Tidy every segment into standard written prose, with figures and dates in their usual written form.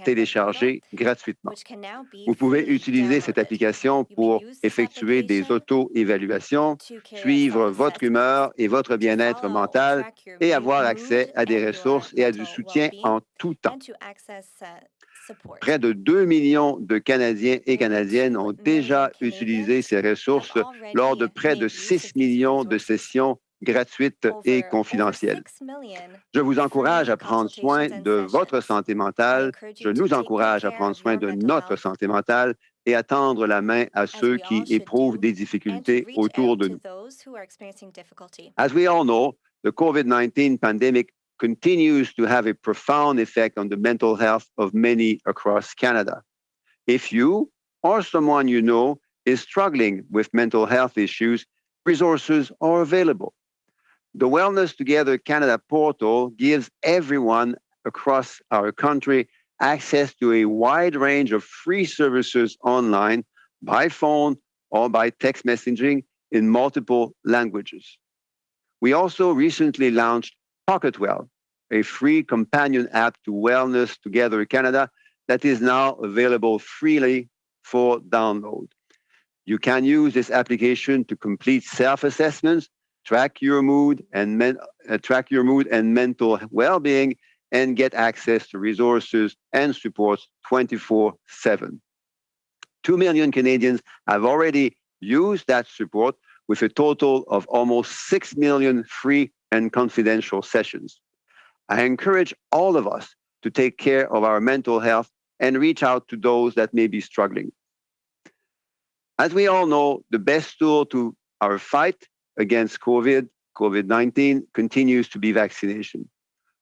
télécharger gratuitement. Vous pouvez utiliser cette application pour effectuer des auto-évaluations, suivre votre humeur et votre bien-être mental et avoir accès à des ressources et à du soutien en tout temps. Près de 2 millions de Canadiens et Canadiennes ont déjà utilisé ces ressources lors de près de 6 millions de sessions gratuites et confidentielles. Je vous encourage à prendre soin de votre santé mentale. Je nous encourage à prendre soin de notre santé mentale et à tendre la main à ceux qui éprouvent des difficultés autour de nous. As we all know, the COVID-19 pandemic continues to have a profound effect on the mental health of many across Canada. If you or someone you know is struggling with mental health issues, resources are available. The Wellness Together Canada portal gives everyone across our country access to a wide range of free services online, by phone, or by text messaging in multiple languages. We also recently launched PocketWell, a free companion app to Wellness Together Canada that is now available freely for download. You can use this application to complete self-assessments, track your mood and mental well-being, and get access to resources and supports 24/7. 2 million Canadians have already used that support, with a total of almost 6 million free and confidential sessions. I encourage all of us to take care of our mental health and reach out to those that may be struggling. As we all know, the best tool to our fight against COVID-19 continues to be vaccination.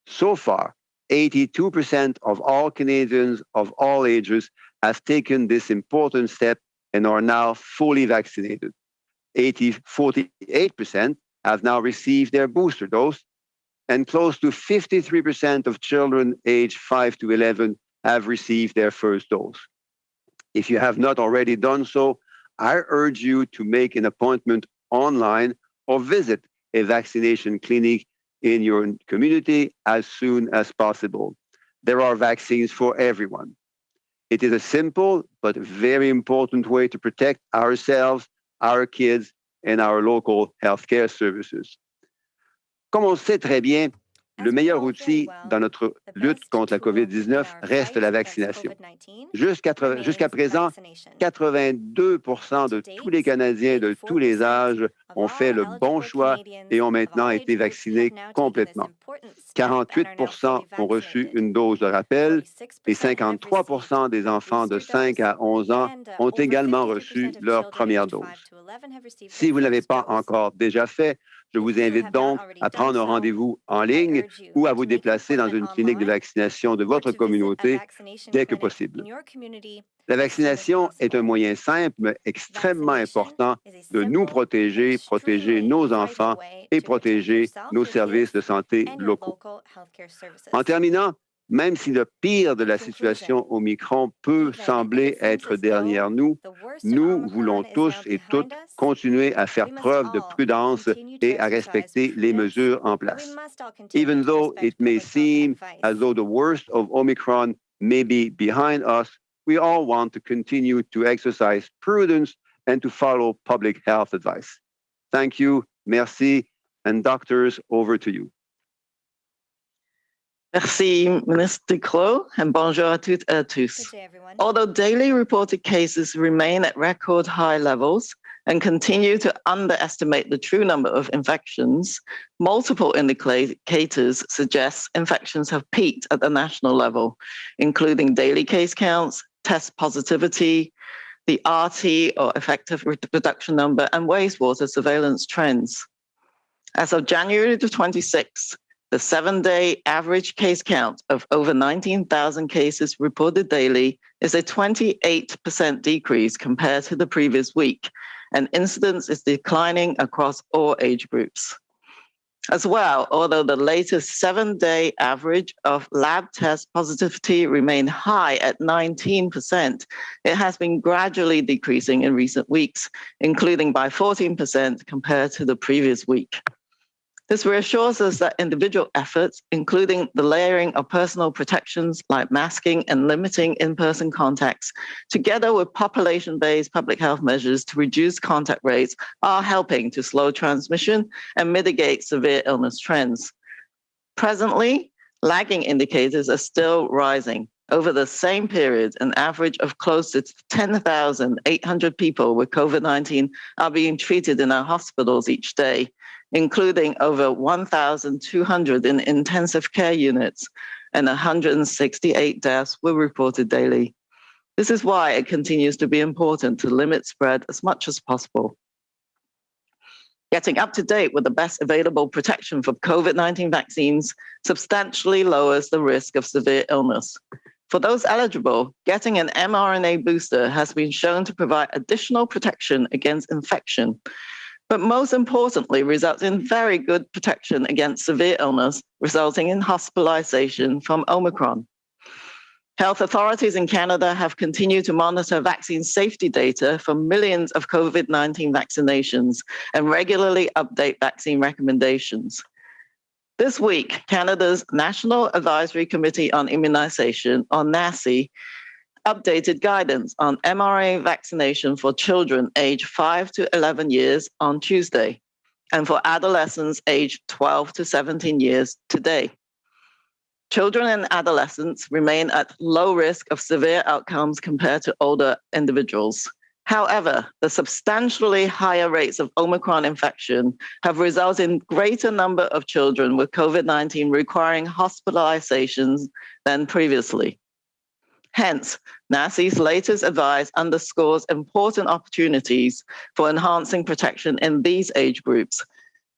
So far, 82% of all Canadians of all ages have taken this important step and are now fully vaccinated. 48% have now received their booster dose, and close to 53% of children aged 5 to 11 have received their first dose. If you have not already done so, I urge you to make an appointment online or visit a vaccination clinic in your community as soon as possible. There are vaccines for everyone. It is a simple but very important way to protect ourselves, our kids, and our local healthcare services. Comme on sait très bien, le meilleur outil dans notre lutte contre la COVID-19 reste la vaccination. Jusqu'à présent, 82% de tous les Canadiens de tous les âges ont fait le bon choix et ont maintenant été vaccinés complètement. 48% ont reçu une dose de rappel et 53% des enfants de 5 à 11 ans ont également reçu leur première dose. Si vous ne l'avez pas encore déjà fait, je vous invite donc à prendre un rendez-vous en ligne ou à vous déplacer dans une clinique de vaccination de votre communauté dès que possible. La vaccination est un moyen simple mais extrêmement important de nous protéger, protéger nos enfants et protéger nos services de santé locaux. En terminant, même si le pire de la situation Omicron peut sembler être derrière nous, nous voulons tous et toutes continuer à faire preuve de prudence et à respecter les mesures en place. Even though it may seem as though the worst of Omicron may be behind us, we all want to continue to exercise prudence and to follow public health advice. Thank you, merci, and doctors, over to you. Merci, Minister Duclos, and bonjour à toutes et à tous. Although daily reported cases remain at record high levels and continue to underestimate the true number of infections, multiple indicators suggest infections have peaked at the national level, including daily case counts, test positivity, the RT or effective reproduction number, and wastewater surveillance trends. As of January the 26th, the 7-day average case count of over 19,000 cases reported daily is a 28% decrease compared to the previous week, and incidence is declining across all age groups. As well, although the latest 7-day average of lab test positivity remained high at 19%, it has been gradually decreasing in recent weeks, including by 14% compared to the previous week. This reassures us that individual efforts, including the layering of personal protections like masking and limiting in-person contacts, together with population-based public health measures to reduce contact rates, are helping to slow transmission and mitigate severe illness trends. Presently, lagging indicators are still rising. Over the same period, an average of close to 10,800 people with COVID-19 are being treated in our hospitals each day, including over 1,200 in intensive care units, and 168 deaths were reported daily. This is why it continues to be important to limit spread as much as possible. Getting up to date with the best available protection for COVID-19 vaccines substantially lowers the risk of severe illness. For those eligible, getting an mRNA booster has been shown to provide additional protection against infection, but most importantly, results in very good protection against severe illness, resulting in hospitalization from Omicron. Health authorities in Canada have continued to monitor vaccine safety data from millions of COVID-19 vaccinations and regularly update vaccine recommendations. This week, Canada's National Advisory Committee on Immunization, or NACI, updated guidance on mRNA vaccination for children aged 5 to 11 years on Tuesday, and for adolescents aged 12 to 17 years today. Children and adolescents remain at low risk of severe outcomes compared to older individuals. However, the substantially higher rates of Omicron infection have resulted in greater number of children with COVID-19 requiring hospitalizations than previously. Hence, NACI's latest advice underscores important opportunities for enhancing protection in these age groups.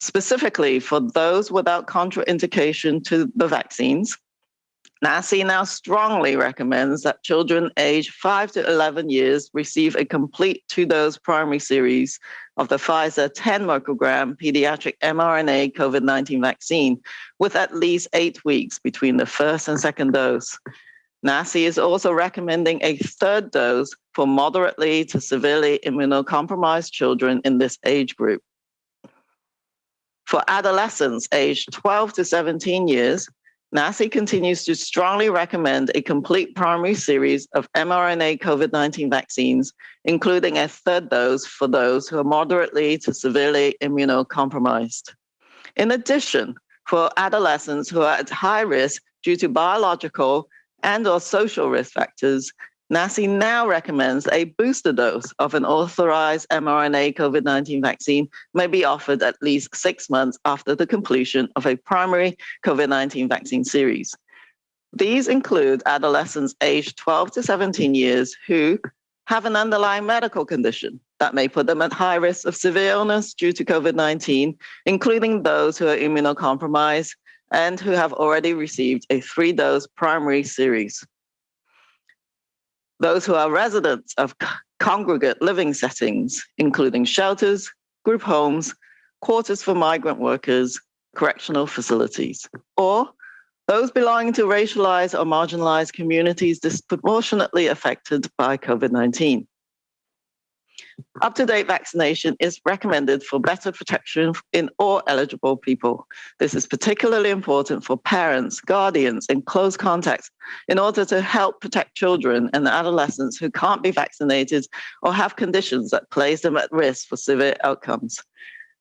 Specifically for those without contraindication to the vaccines, NACI now strongly recommends that children aged 5 to 11 years receive a complete 2-dose primary series of the Pfizer 10 microgram pediatric mRNA COVID-19 vaccine with at least 8 weeks between the first and second dose. NACI is also recommending a third dose for moderately to severely immunocompromised children in this age group. For adolescents aged 12 to 17 years, NACI continues to strongly recommend a complete primary series of mRNA COVID-19 vaccines, including a third dose for those who are moderately to severely immunocompromised. In addition, for adolescents who are at high risk due to biological and/or social risk factors, NACI now recommends a booster dose of an authorized mRNA COVID-19 vaccine may be offered at least 6 months after the completion of a primary COVID-19 vaccine series. These include adolescents aged 12 to 17 years who have an underlying medical condition that may put them at high risk of severe illness due to COVID-19, including those who are immunocompromised and who have already received a 3-dose primary series. Those who are residents of congregate living settings, including shelters, group homes, quarters for migrant workers, correctional facilities, or those belonging to racialized or marginalized communities disproportionately affected by COVID-19. Up-to-date vaccination is recommended for better protection in all eligible people. This is particularly important for parents, guardians, and close contacts in order to help protect children and adolescents who can't be vaccinated or have conditions that place them at risk for severe outcomes.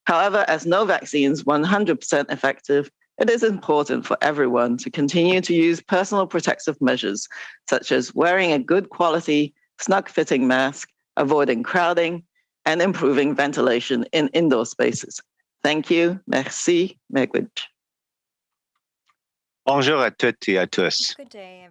However, as no vaccine is 100% effective, it is important for everyone to continue to use personal protective measures, such as wearing a good quality, snug-fitting mask, avoiding crowding, and improving ventilation in indoor spaces. Thank you. Merci. Megwidge. Bonjour à toutes et à tous.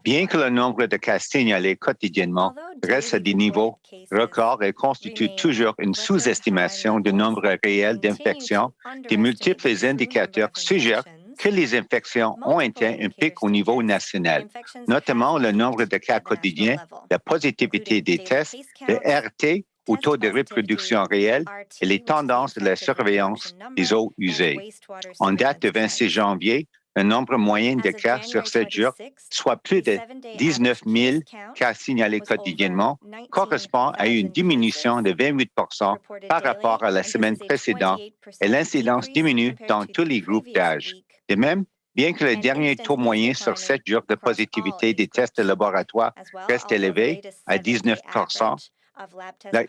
Bien que le nombre de cas signalés quotidiennement reste à des niveaux records et constitue toujours une sous-estimation du nombre réel d'infections, des multiples indicateurs suggèrent que les infections ont atteint un pic au niveau national, notamment le nombre de cas quotidiens, la positivité des tests, le RT au taux de reproduction réel et les tendances de la surveillance des eaux usées. En date de 26 janvier, le nombre moyen de cas sur 7 jours, soit plus de 19 000 cas signalés quotidiennement, correspond à une diminution de 28 par rapport à la semaine précédente et l'incidence diminue dans tous les groupes d'âge. De même, bien que le dernier taux moyen sur 7 jours de positivité des tests de laboratoire reste élevé, à 19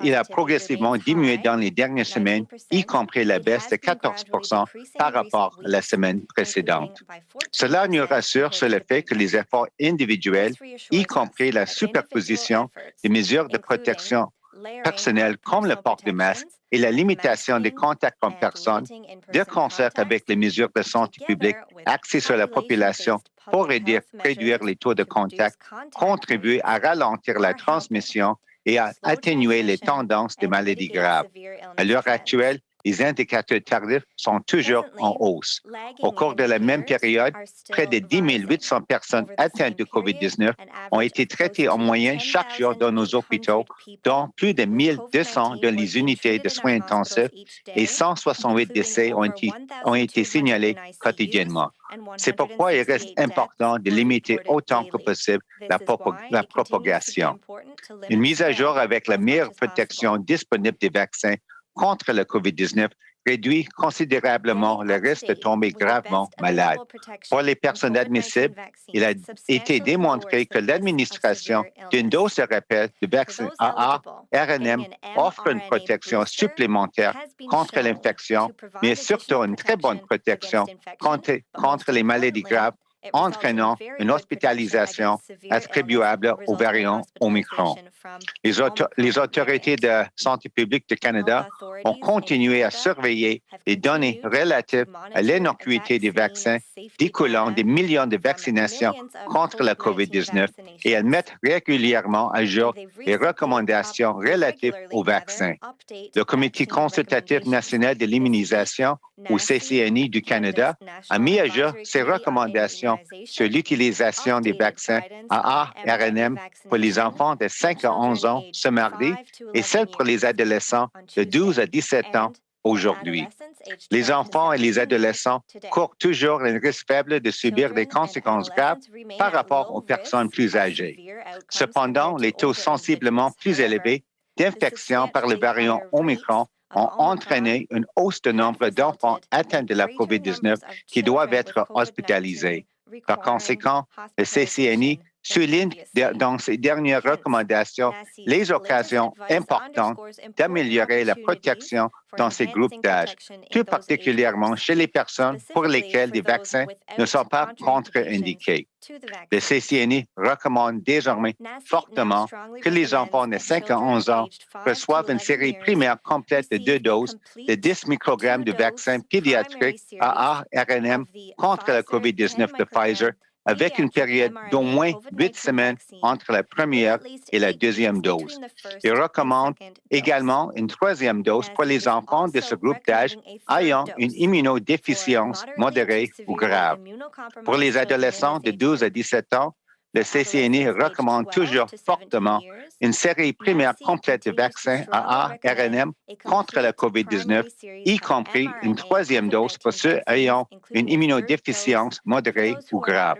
il a progressivement diminué dans les dernières semaines, y compris la baisse de 14 par rapport à la semaine précédente. Cela nous rassure sur le fait que les efforts individuels, y compris la superposition des mesures de protection personnelles comme le port du masque et la limitation des contacts en personne, de concert avec les mesures de santé publique axées sur la population pour réduire les taux de contact, contribuent à ralentir la transmission et à atténuer les tendances des maladies graves. À l'heure actuelle, les indicateurs tardifs sont toujours en hausse. Au cours de la même période, près de 10 800 personnes atteintes de COVID-19 ont été traitées en moyenne chaque jour dans nos hôpitaux, dont plus de 1 200 dans les unités de soins intensifs et 168 décès ont été signalés quotidiennement. C'est pourquoi il reste important de limiter autant que possible la propagation. Une mise à jour avec la meilleure protection disponible des vaccins contre le COVID-19 réduit considérablement le risque de tomber gravement malade. Pour les personnes admissibles, il a été démontré que l'administration d'une dose de rappel de vaccin AA-RNM offre une protection supplémentaire contre l'infection, mais surtout une très bonne protection contre les maladies graves, entraînant une hospitalisation attribuable au variant Omicron. Les autorités de santé publique du Canada ont continué à surveiller les données relatives à l'innocuité des vaccins découlant des millions de vaccinations contre la COVID-19 et elles mettent régulièrement à jour les recommandations relatives aux vaccins. Le Comité consultatif national de l'immunisation, ou CCNI du Canada, a mis à jour ses recommandations sur l'utilisation des vaccins AA-RNM pour les enfants de 5 à 11 ans ce mardi et celles pour les adolescents de 12 à 17 ans aujourd'hui. Les enfants et les adolescents courent toujours un risque faible de subir des conséquences graves par rapport aux personnes plus âgées. Cependant, les taux sensiblement plus élevés d'infection par le variant Omicron ont entraîné une hausse de nombre d'enfants atteints de la COVID-19 qui doivent être hospitalisés. Par conséquent, le CCNI souligne dans ses dernières recommandations les occasions importantes d'améliorer la protection dans ces groupes d'âge, plus particulièrement chez les personnes pour lesquelles des vaccins ne sont pas contre-indiqués. Le CCNI recommande désormais fortement que les enfants de 5 à 11 ans reçoivent une série primaire complète de 2 doses de 10 microgrammes de vaccin pédiatrique AA-RNM contre la COVID-19 de Pfizer avec une période d'au moins 8 semaines entre la première et la deuxième dose. Il recommande également une 3e dose pour les enfants de ce groupe d'âge ayant une immunodéficience modérée ou grave. Pour les adolescents de 12 à 17 ans, le CCNI recommande toujours fortement une série primaire complète de vaccins AA-RNM contre la COVID-19, y compris une 3e dose pour ceux ayant une immunodéficience modérée ou grave.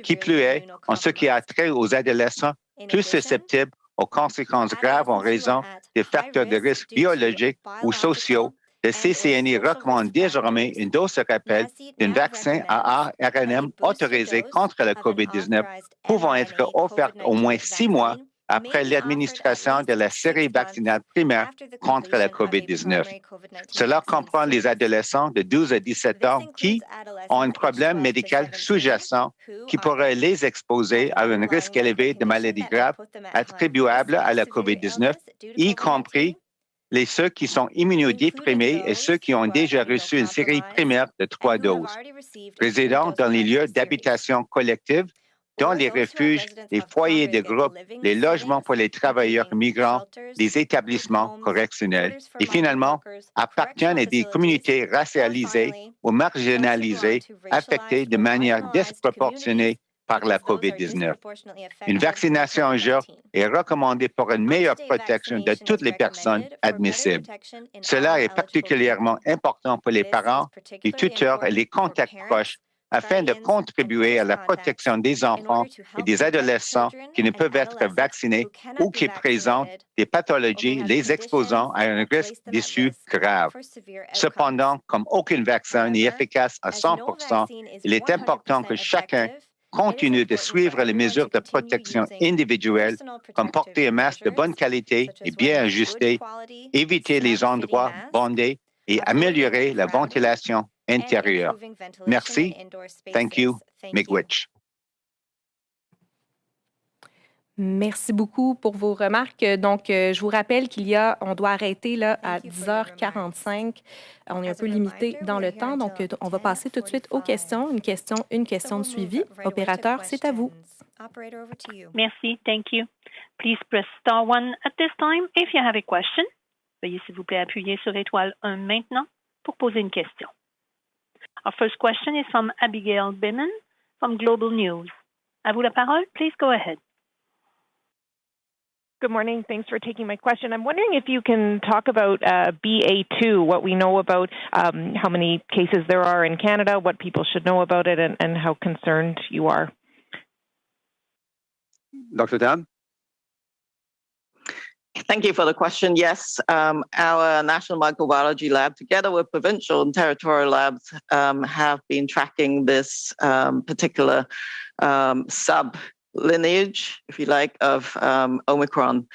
Qui plus est, en ce qui a trait aux adolescents plus susceptibles aux conséquences graves en raison des facteurs de risque biologiques ou sociaux, le CCNI recommande désormais une dose de rappel d'un vaccin AA-RNM autorisé contre la COVID-19 pouvant être offerte au moins 6 mois après l'administration de la série vaccinale primaire contre la COVID-19. Cela comprend les adolescents de 12 à 17 ans qui ont un problème médical sous-jacent qui pourrait les exposer à un risque élevé de maladies graves attribuables à la COVID-19, y compris ceux qui sont immunodéprimés et ceux qui ont déjà reçu une série primaire de 3 doses. Résidant dans les lieux d'habitation collective, dans les refuges, les foyers de groupe, les logements pour les travailleurs migrants, les établissements correctionnels et finalement appartiennent à des communautés racialisées ou marginalisées affectées de manière disproportionnée par la COVID-19. Une vaccination en jour est recommandée pour une meilleure protection de toutes les personnes admissibles. Cela est particulièrement important pour les parents, les tuteurs et les contacts proches afin de contribuer à la protection des enfants et des adolescents qui ne peuvent être vaccinés ou qui présentent des pathologies les exposant à un risque d'issue grave. Cependant, comme aucun vaccin n'est efficace à 100%, il est important que chacun continue de suivre les mesures de protection individuelles, comme porter un masque de bonne qualité et bien ajusté, éviter les endroits bondés et améliorer la ventilation intérieure. Merci. Thank you. Miigwech. Merci beaucoup pour vos remarques. Donc, je vous rappelle on doit arrêter là, à 10h45. On est un peu limité dans le temps, donc on va passer tout de suite aux questions. Une question de suivi. Opérateur, c'est à vous. Merci. Thank you. Please press star 1 at this time if you have a question. Veuillez s'il vous plaît appuyer sur étoile 1 maintenant pour poser une question. Our first question is from Abigail Binnan from Global News. À vous la parole. Please go ahead. Good morning. Thanks for taking my question. I'm wondering if you can talk about BA2, what we know about how many cases there are in Canada, what people should know about it, and how concerned you are. Dr. Tam? Thank you for the question. Yes, our National Microbiology Lab, together with provincial and territorial labs, have been tracking this particular sub-lineage, if you like, of Omicron.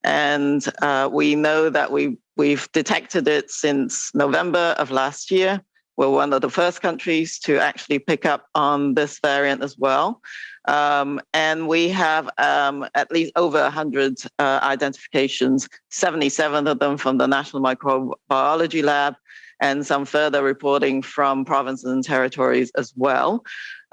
And we know that we've detected it since November of last year. We're one of the first countries to actually pick up on this variant as well. And we have at least over 100 identifications, 77 of them from the National Microbiology Lab, and some further reporting from provinces and territories as well.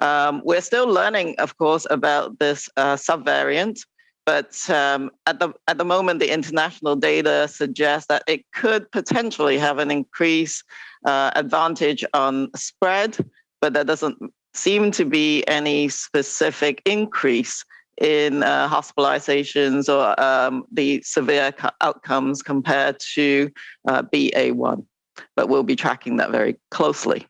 We're still learning, of course, about this subvariant, but at the moment, the international data suggests that it could potentially have an increased advantage on spread, but there doesn't seem to be any specific increase in hospitalizations or the severe outcomes compared to BA1. But we'll be tracking that very closely.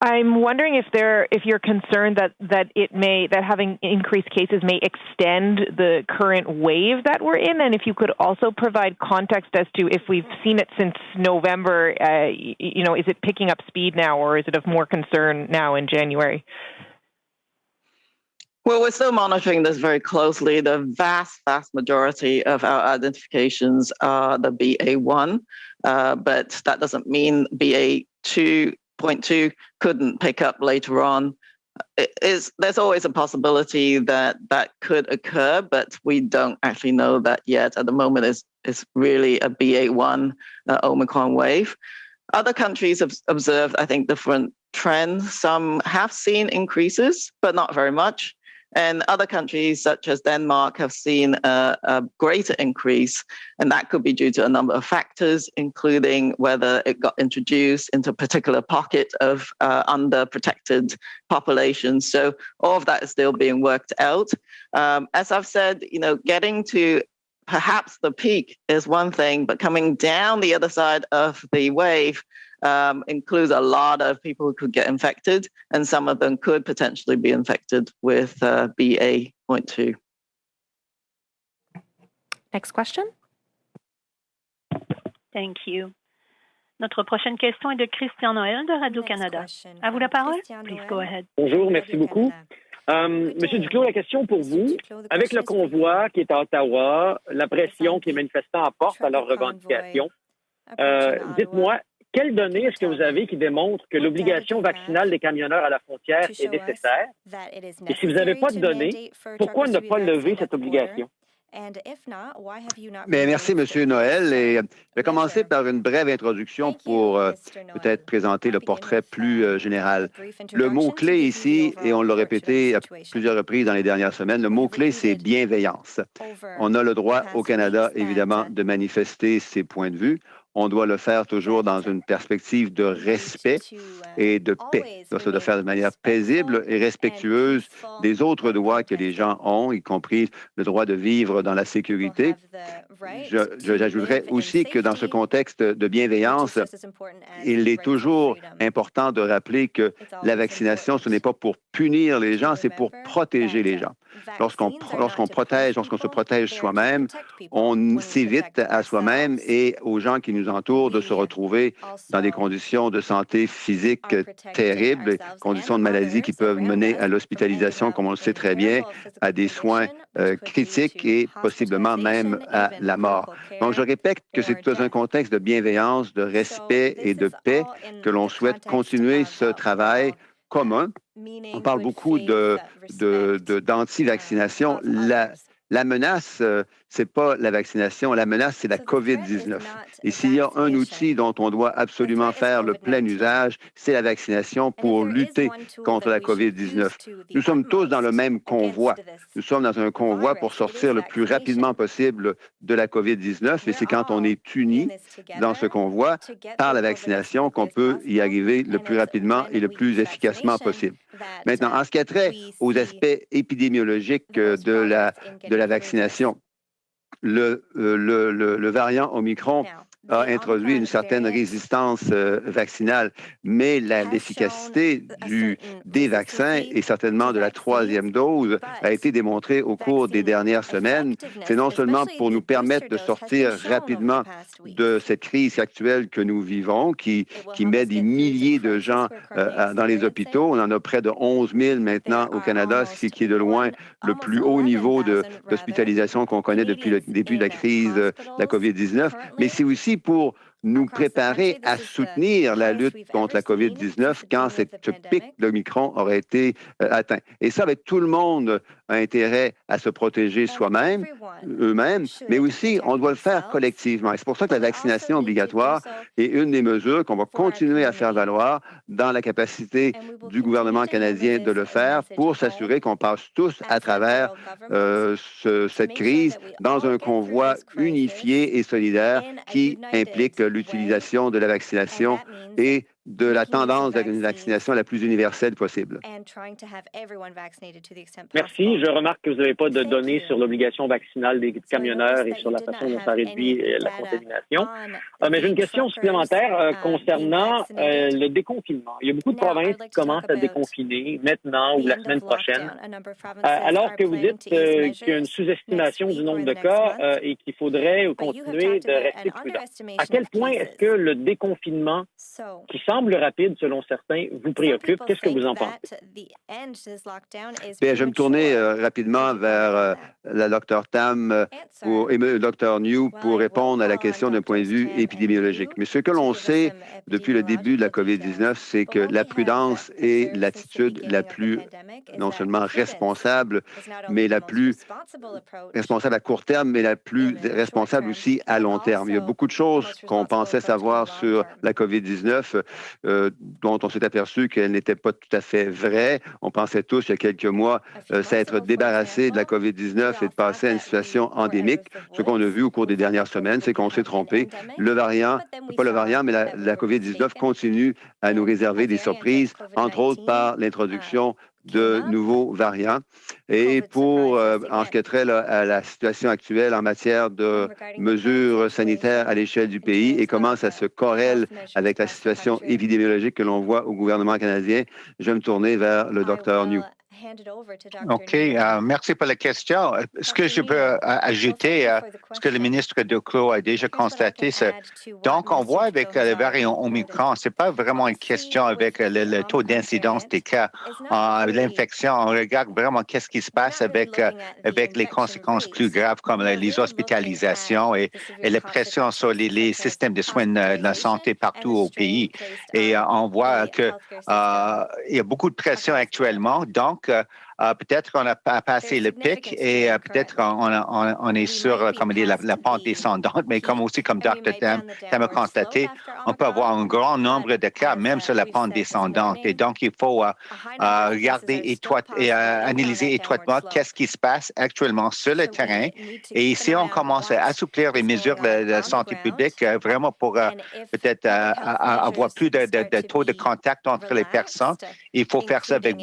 I'm wondering if you're concerned that having increased cases may extend the current wave that we're in, and if you could also provide context as to if we've seen it since November, is it picking up speed now, or is it of more concern now in January? Well, we're still monitoring this very closely. The vast majority of our identifications are the BA1, but that doesn't mean BA2.2 couldn't pick up later on. There's always a possibility that could occur, but we don't actually know that yet. At the moment, it's really a BA1 Omicron wave. Other countries have observed, I think, different trends. Some have seen increases, but not very much. And other countries, such as Denmark, have seen a greater increase, and that could be due to a number of factors, including whether it got introduced into a particular pocket of underprotected populations. So all of that is still being worked out. As I've said, getting to perhaps the peak is one thing, but coming down the other side of the wave includes a lot of people who could get infected, and some of them could potentially be infected with BA.2. Next question. Thank you. Notre prochaine question est de Christian Noël de Radio-Canada. À vous la parole. Please go ahead. Bonjour, merci beaucoup. Monsieur Duclos, la question pour vous. Avec le convoi qui est à Ottawa, la pression que les manifestants apportent à leurs revendications, dites-moi, quelles données est-ce que vous avez qui démontrent que l'obligation vaccinale des camionneurs à la frontière est nécessaire? Et si vous n'avez pas de données, pourquoi ne pas lever cette obligation? Merci, M. Noël. Et je vais commencer par une brève introduction pour peut-être présenter le portrait plus général. Le mot-clé ici, et on l'a répété à plusieurs reprises dans les dernières semaines, le mot-clé, c'est bienveillance. On a le droit au Canada, évidemment, de manifester ses points de vue. on doit le faire toujours dans une perspective de respect et de paix. On doit le faire de manière paisible et respectueuse des autres droits que les gens ont, y compris le droit de vivre dans la sécurité. J'ajouterais aussi que dans ce contexte de bienveillance, il est toujours important de rappeler que la vaccination, ce n'est pas pour punir les gens, c'est pour protéger les gens. Lorsqu'on se protège soi-même, on s'évite à soi-même et aux gens qui nous entourent de se retrouver dans des conditions de santé physique terribles, conditions de maladie qui peuvent mener à l'hospitalisation, comme on le sait très bien, à des soins critiques et possiblement même à la mort. Donc, je répète que c'est dans un contexte de bienveillance, de respect et de paix que l'on souhaite continuer ce travail commun. On parle beaucoup d'anti-vaccination. La menace, ce n'est pas la vaccination, la menace, c'est la COVID-19. Et s'il y a un outil dont on doit absolument faire le plein usage, c'est la vaccination pour lutter contre la COVID-19. Nous sommes tous dans le même convoi. Nous sommes dans un convoi pour sortir le plus rapidement possible de la COVID-19 et c'est quand on est unis dans ce convoi par la vaccination qu'on peut y arriver le plus rapidement et le plus efficacement possible. Maintenant, en ce qui a trait aux aspects épidémiologiques de la vaccination, le variant Omicron a introduit une certaine résistance vaccinale, mais l'efficacité des vaccins et certainement de la troisième dose a été démontrée au cours des dernières semaines. C'est non seulement pour nous permettre de sortir rapidement de cette crise actuelle que nous vivons, qui met des milliers de gens dans les hôpitaux. On en a près de 11 000 maintenant au Canada, ce qui est de loin le plus haut niveau d'hospitalisation qu'on connaît depuis le début de la crise de la COVID-19, mais c'est aussi pour nous préparer à soutenir la lutte contre la COVID-19 quand ce pic d'Omicron aurait été atteint. Et ça, tout le monde a intérêt à se protéger soi-même, eux-mêmes, mais aussi on doit le faire collectivement. Et c'est pour ça que la vaccination obligatoire est une des mesures qu'on va continuer à faire valoir dans la capacité du gouvernement canadien de le faire pour s'assurer qu'on passe tous à travers cette crise dans un convoi unifié et solidaire qui implique l'utilisation de la vaccination et de la tendance à une vaccination la plus universelle possible. Merci. Je remarque que vous n'avez pas de données sur l'obligation vaccinale des camionneurs et sur la façon dont ça réduit la contamination. Mais j'ai une question supplémentaire concernant le déconfinement. Il y a beaucoup de provinces qui commencent à déconfiner maintenant ou la semaine prochaine, alors que vous dites qu'il y a une sous-estimation du nombre de cas et qu'il faudrait continuer de rester prudent. À quel point est-ce que le déconfinement, qui semble rapide selon certains, vous préoccupe? Qu'est-ce que vous en pensez? Bien, je vais me tourner rapidement vers la Dr Tam et le Dr New pour répondre à la question d'un point de vue épidémiologique. Mais ce que l'on sait depuis le début de la COVID-19, c'est que la prudence est l'attitude la plus, non seulement responsable, mais la plus responsable à court terme, mais la plus responsable aussi à long terme. Il y a beaucoup de choses qu'on pensait savoir sur la COVID-19 dont on s'est aperçu qu'elle n'était pas tout à fait vraie. On pensait tous, il y a quelques mois, s'être débarrassé de la COVID-19 et de passer à une situation endémique. Ce qu'on a vu au cours des dernières semaines, c'est qu'on s'est trompé. Le variant, pas le variant, mais la COVID-19 continue à nous réserver des surprises, entre autres par l'introduction de nouveaux variants. Et en ce qui a trait à la situation actuelle en matière de mesures sanitaires à l'échelle du pays et comment ça se corrèle avec la situation épidémiologique que l'on voit au gouvernement canadien, je vais me tourner vers le Dr New. OK. Merci pour la question. Ce que je peux ajouter, ce que le ministre Duclos a déjà constaté, c'est donc on voit avec le variant Omicron, ce n'est pas vraiment une question avec le taux d'incidence des cas, l'infection. On regarde vraiment qu'est-ce qui se passe avec les conséquences plus graves comme les hospitalisations et la pression sur les systèmes de soins de la santé partout au pays. Et on voit qu'il y a beaucoup de pression actuellement. Donc, peut-être qu'on a passé le pic et peut-être on est sur, comme dire, la pente descendante, mais comme Dr. Tam a constaté, on peut avoir un grand nombre de cas, même sur la pente descendante. Et donc, il faut regarder et analyser étroitement qu'est-ce qui se passe actuellement sur le terrain. Et si on commence à assouplir les mesures de santé publique, vraiment pour peut-être avoir plus de taux de contact entre les personnes, il faut faire ça avec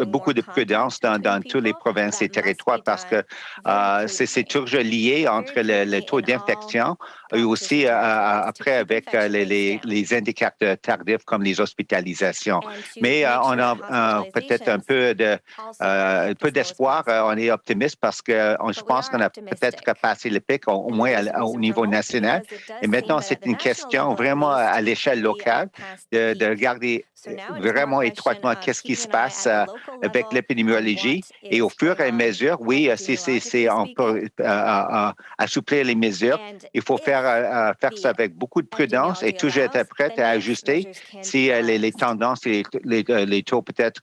beaucoup de prudence dans toutes les provinces et territoires parce que c'est toujours lié entre le taux d'infection et aussi après avec les indicateurs tardifs comme les hospitalisations. Mais on a peut-être un peu d'espoir. On est optimiste parce que je pense qu'on a peut-être passé le pic au moins au niveau national. Et maintenant, c'est une question vraiment à l'échelle locale de regarder vraiment étroitement qu'est-ce qui se passe avec l'épidémiologie. Et au fur et à mesure, oui, on peut assouplir les mesures. Il faut faire ça avec beaucoup de prudence et toujours être prêt à ajuster si les tendances et les taux peut-être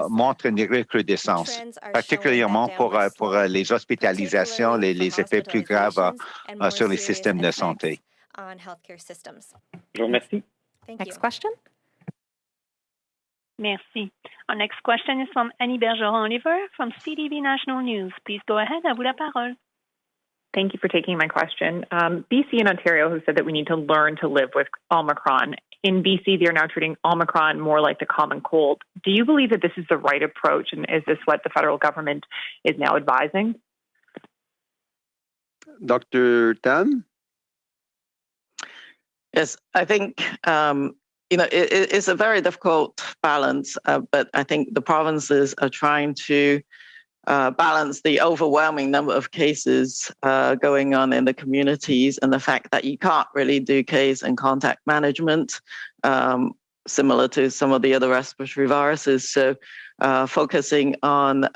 montrent une recrudescence, particulièrement pour les hospitalisations, les effets plus graves sur les systèmes de santé. Je vous remercie. Next question. Merci. Our next question is from Annie Bergeron-Oliver from CTV National News. Please go ahead. À vous la parole. Thank you for taking my question. BC and Ontario have said that we need to learn to live with Omicron. In BC, they're now treating Omicron more like the common cold. Do you believe that this is the right approach, and is this what the federal government is now advising? Dr. Tam? Yes, I think it's a very difficult balance, but I think the provinces are trying to balance the overwhelming number of cases going on in the communities and the fact that you can't really do case and contact management, similar to some of the other respiratory viruses. So focusing on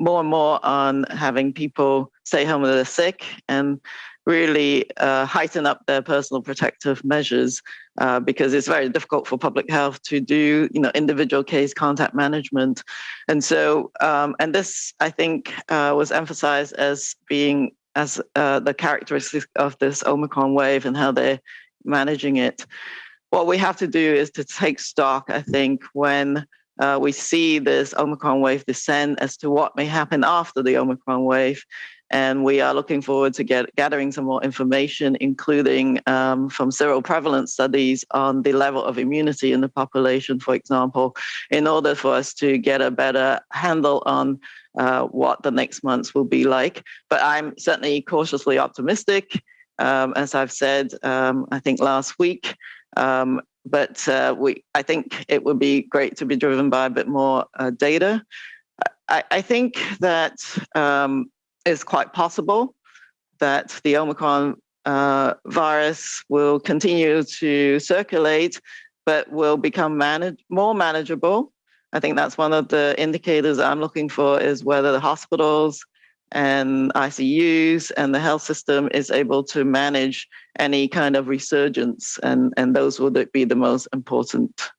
more and more on having people stay home when they're sick and really heighten up their personal protective measures because it's very difficult for public health to do, individual case contact management. And so, and this, I think, was emphasized as being the characteristics of this Omicron wave and how they're managing it. What we have to do is to take stock, I think, when we see this Omicron wave descend as to what may happen after the Omicron wave. And we are looking forward to gathering some more information, including from seroprevalence studies on the level of immunity in the population, for example, in order for us to get a better handle on what the next months will be like. But I'm certainly cautiously optimistic, as I've said, I think last week. But I think it would be great to be driven by a bit more data. I think that it's quite possible that the Omicron virus will continue to circulate, but will become more manageable. I think that's one of the indicators I'm looking for is whether the hospitals and ICUs and the health system is able to manage any kind of resurgence. And those would be the most important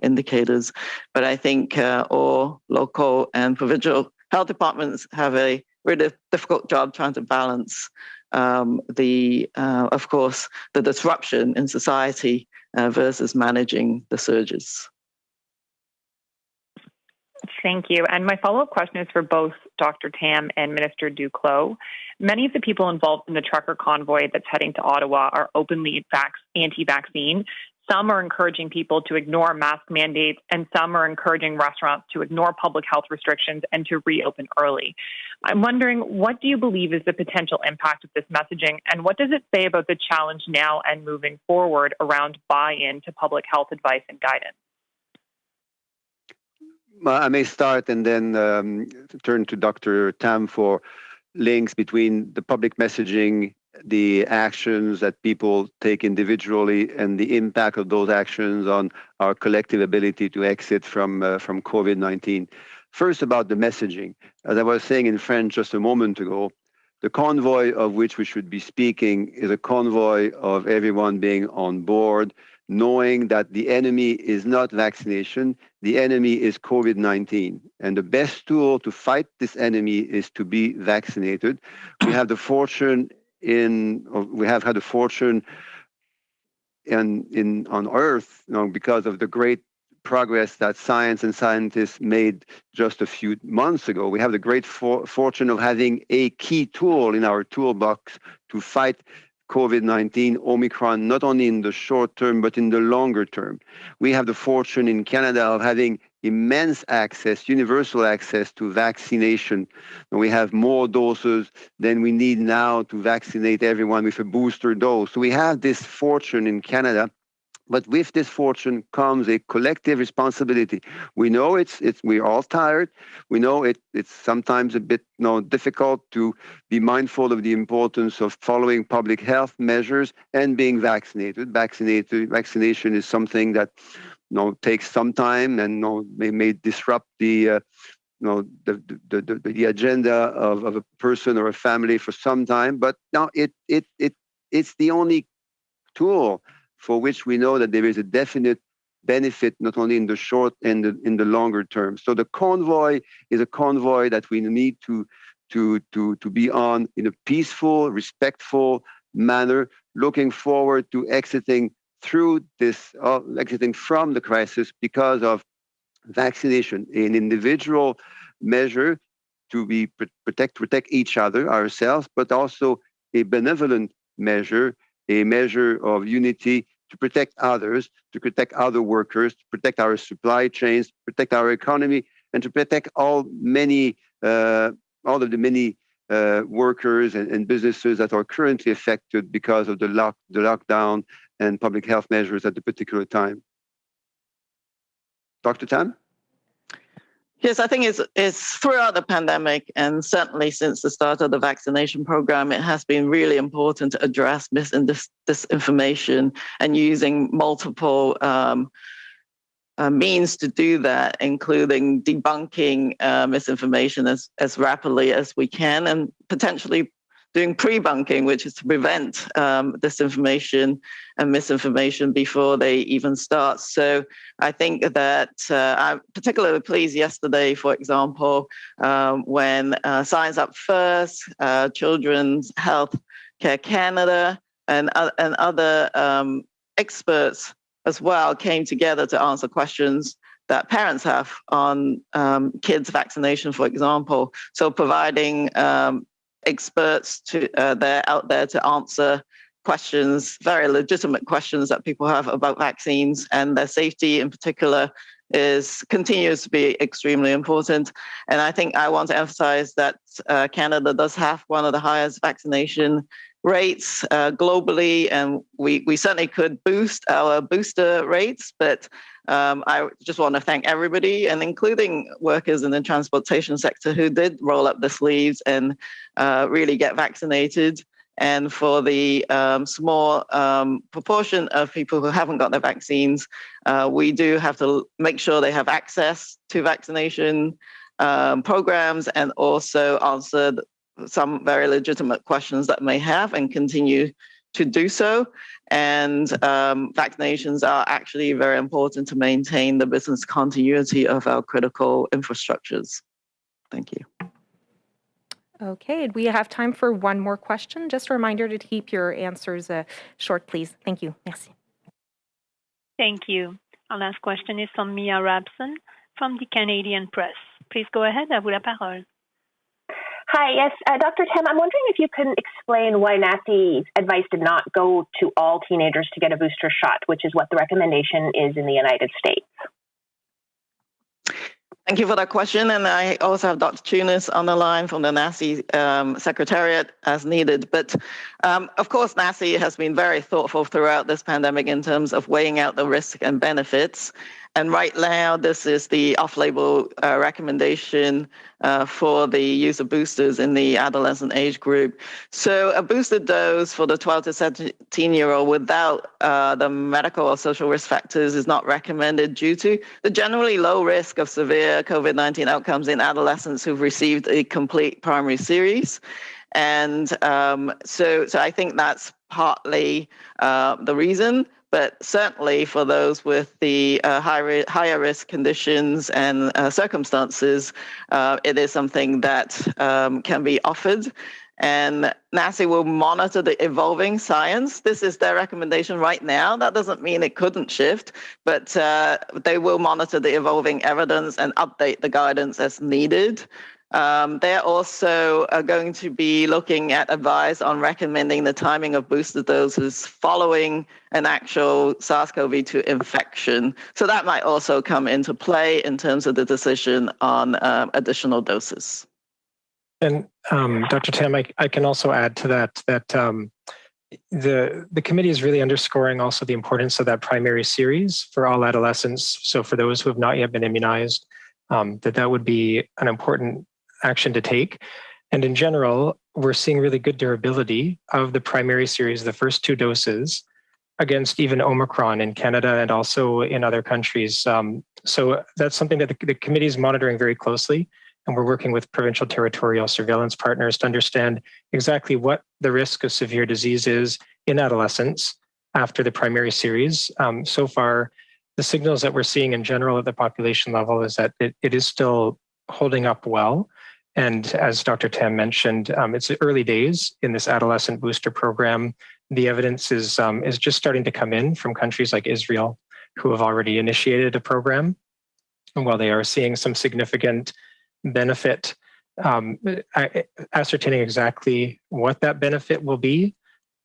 indicators. But I think all local and provincial health departments have a really difficult job trying to balance of course, the disruption in society versus managing the surges. Thank you. And my follow-up question is for both Dr. Tam and Minister Duclos. Many of the people involved in the trucker convoy that's heading to Ottawa are openly anti-vaccine. Some are encouraging people to ignore mask mandates, and some are encouraging restaurants to ignore public health restrictions and to reopen early. I'm wondering, what do you believe is the potential impact of this messaging, and what does it say about the challenge now and moving forward around buy-in to public health advice and guidance? I may start and then turn to Dr. Tam for links between the public messaging, the actions that people take individually, and the impact of those actions on our collective ability to exit from COVID-19. First, about the messaging. As I was saying in French just a moment ago, the convoy of which we should be speaking is a convoy of everyone being on board, knowing that the enemy is not vaccination, the enemy is COVID-19. And the best tool to fight this enemy is to be vaccinated. We have the fortune we have had the fortune on Earth, because of the great progress that science and scientists made just a few months ago. We have the great fortune of having a key tool in our toolbox to fight COVID-19 Omicron, not only in the short term, but in the longer term. We have the fortune in Canada of having immense access, universal access to vaccination. And we have more doses than we need now to vaccinate everyone with a booster dose. So we have this fortune in Canada. But with this fortune comes a collective responsibility. We know we're all tired. We know it's sometimes a bit difficult to be mindful of the importance of following public health measures and being vaccinated. Vaccination is something that takes some time and may disrupt the agenda of a person or a family for some time. But now it's the only tool for which we know that there is a definite benefit, not only in the short and in the longer term. So the convoy is a convoy that we need to be on in a peaceful, respectful manner, looking forward to exiting from the crisis because of vaccination, an individual measure to protect each other, ourselves, but also a benevolent measure, a measure of unity to protect others, to protect other workers, to protect our supply chains, protect our economy, and to protect all of the many workers and businesses that are currently affected because of the lockdown and public health measures at the particular time. Dr. Tam? Yes, I think it's throughout the pandemic, and certainly since the start of the vaccination program, it has been really important to address disinformation and using multiple means to do that, including debunking misinformation as rapidly as we can, and potentially doing pre-bunking, which is to prevent disinformation and misinformation before they even start. So I think that I'm particularly pleased yesterday, for example, when Science Up First, Children's Health Care Canada, and other experts as well came together to answer questions that parents have on kids' vaccination, for example. So providing experts they're out there to answer questions, very legitimate questions that people have about vaccines, and their safety in particular continues to be extremely important. And I think I want to emphasize that Canada does have one of the highest vaccination rates globally, and we certainly could boost our booster rates, but I just want to thank everybody, and including workers in the transportation sector who did roll up their sleeves and really get vaccinated. And for the small proportion of people who haven't got their vaccines, we do have to make sure they have access to vaccination programs, and also answer some very legitimate questions that may have, and continue to do so. And vaccinations are actually very important to maintain the business continuity of our critical infrastructures. Thank you. Okay, we have time for one more question. Just a reminder to keep your answers short, please. Thank you. Merci. Thank you. Our last question is from Mia Rabson from the Canadian Press. Please go ahead. À vous la parole. Hi, yes, Dr. Tam, I'm wondering if you can explain why NACI advice did not go to all teenagers to get a booster shot, which is what the recommendation is in the United States. Thank you for that question. And I also have Dr. Tunis on the line from the NACI Secretariat as needed. But of course, NACI has been very thoughtful throughout this pandemic in terms of weighing out the risk and benefits. And right now, this is the off-label recommendation for the use of boosters in the adolescent age group. So a booster dose for the 12 to 17-year-old without the medical or social risk factors is not recommended due to the generally low risk of severe COVID-19 outcomes in adolescents who've received a complete primary series. And so I think that's partly the reason. But certainly for those with the higher risk conditions and circumstances, it is something that can be offered. And NACI will monitor the evolving science. This is their recommendation right now. That doesn't mean it couldn't shift, but they will monitor the evolving evidence and update the guidance as needed. They're also going to be looking at advice on recommending the timing of booster doses following an actual SARS-CoV-2 infection. So that might also come into play in terms of the decision on additional doses. And Dr. Tam, I can also add to that the committee is really underscoring also the importance of that primary series for all adolescents. So for those who have not yet been immunized, that would be an important action to take. And in general, we're seeing really good durability of the primary series, the first 2 doses, against even Omicron in Canada and also in other countries. So that's something that the committee is monitoring very closely. And we're working with provincial territorial surveillance partners to understand exactly what the risk of severe disease is in adolescents after the primary series. So far, the signals that we're seeing in general at the population level is that it is still holding up well. And as Dr. Tam mentioned, it's early days in this adolescent booster program. The evidence is just starting to come in from countries like Israel, who have already initiated a program. And while they are seeing some significant benefit, ascertaining exactly what that benefit will be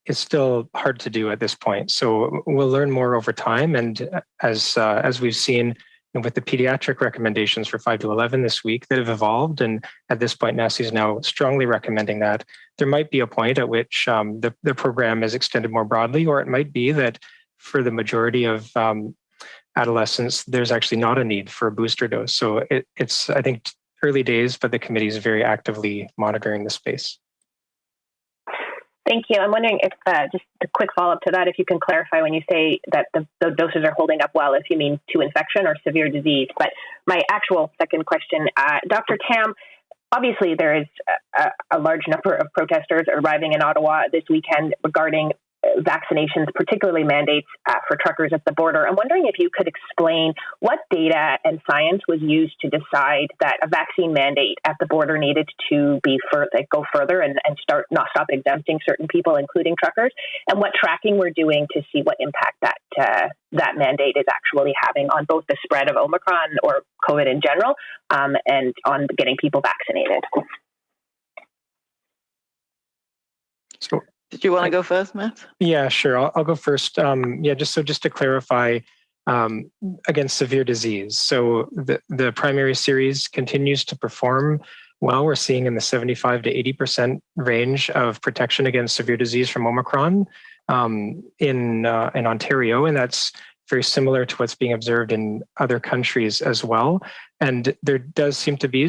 is still hard to do at this point. So we'll learn more over time. And as we've seen with the pediatric recommendations for 5 to 11 this week that have evolved, and at this point, NACI is now strongly recommending that, there might be a point at which the program is extended more broadly, or it might be that for the majority of adolescents, there's actually not a need for a booster dose. So it's, I think, early days, but the committee is very actively monitoring the space. Thank you. I'm wondering if, just a quick follow-up to that, if you can clarify when you say that the doses are holding up well, if you mean to infection or severe disease. But my actual second question, Dr. Tam, obviously there is a large number of protesters arriving in Ottawa this weekend regarding vaccinations, particularly mandates for truckers at the border. I'm wondering if you could explain what data and science was used to decide that a vaccine mandate at the border needed to be go further and stop exempting certain people, including truckers, and what tracking we're doing to see what impact that mandate is actually having on both the spread of Omicron or COVID in general, and on getting people vaccinated. So, did you want to go first, Matt? Yeah, sure. I'll go first. Just to clarify, against severe disease. So the primary series continues to perform well. We're seeing in the 75 to 80% range of protection against severe disease from Omicron in Ontario, and that's very similar to what's being observed in other countries as well. And there does seem to be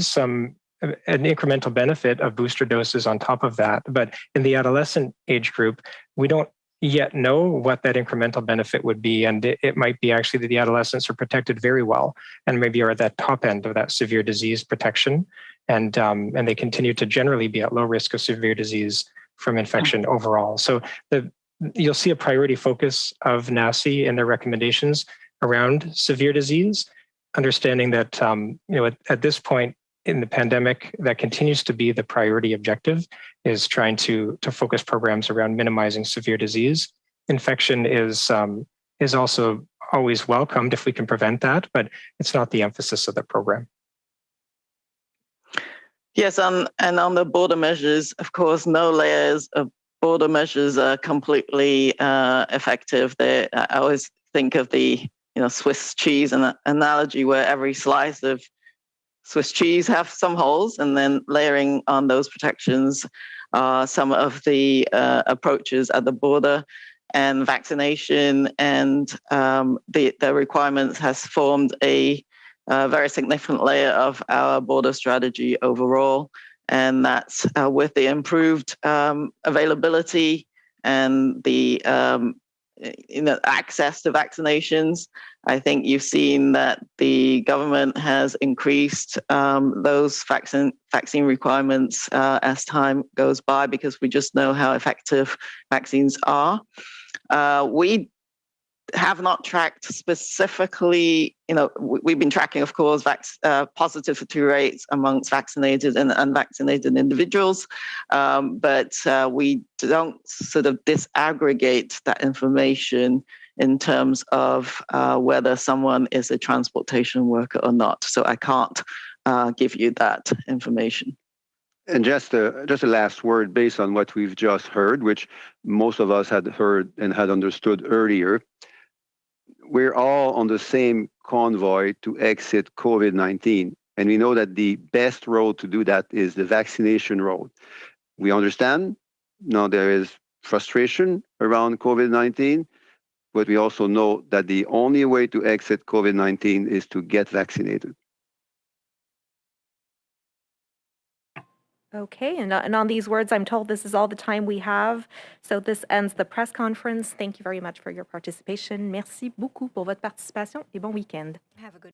an incremental benefit of booster doses on top of that. But in the adolescent age group, we don't yet know what that incremental benefit would be. And it might be actually that the adolescents are protected very well and maybe are at that top end of that severe disease protection. And they continue to generally be at low risk of severe disease from infection overall. So you'll see a priority focus of NACI in their recommendations around severe disease, understanding that at this point, in the pandemic, that continues to be the priority objective, is trying to focus programs around minimizing severe disease. Infection is also always welcomed if we can prevent that, but it's not the emphasis of the program. Yes, and on the border measures, of course, no layers of border measures are completely effective. I always think of the Swiss cheese analogy, where every slice of Swiss cheese have some holes, and then layering on those protections are some of the approaches at the border. And vaccination and the requirements has formed a very significant layer of our border strategy overall. And that's with the improved availability and the access to vaccinations. I think you've seen that the government has increased those vaccine requirements as time goes by, because we just know how effective vaccines are. We have not tracked specifically, we've been tracking, of course, positivity rates amongst vaccinated and unvaccinated individuals, but we don't sort of disaggregate that information in terms of whether someone is a transportation worker or not. So I can't give you that information. And just a last word based on what we've just heard, which most of us had heard and had understood earlier. We're all on the same convoy to exit COVID-19. And we know that the best road to do that is the vaccination road. We understand now there is frustration around COVID-19, but we also know that the only way to exit COVID-19 is to get vaccinated. Okay, and on these words, I'm told this is all the time we have. So this ends the press conference. Thank you very much for your participation. Merci beaucoup pour votre participation et bon week-end. Have a good